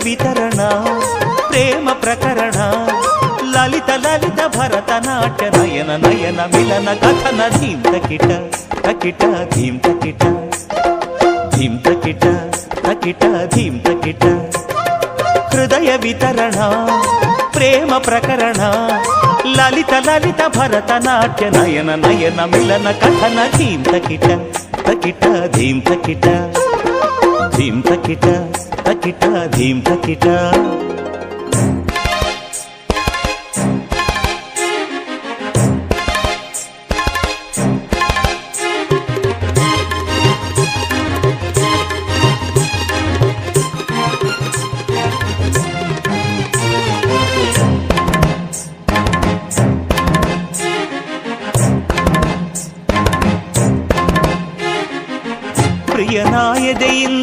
వితరణ ప్రేమ ప్రకరణ లలిత లలిత భరతనాట్య నయన నయన మిలన కథన ధీం తకిట తకిట ధీం తకిట ధీం తకిట తకిట ధీం తకిట హృదయ వితరణ ప్రేమ ప్రకరణ లలిత లలిత భరతనాట్య నయన నయన మిలన కథన ధీం తకిట తకిట ధీం తకిట ధీం తకిట తకిట ధీం తకిట പ്രിയനായ ദയിൽ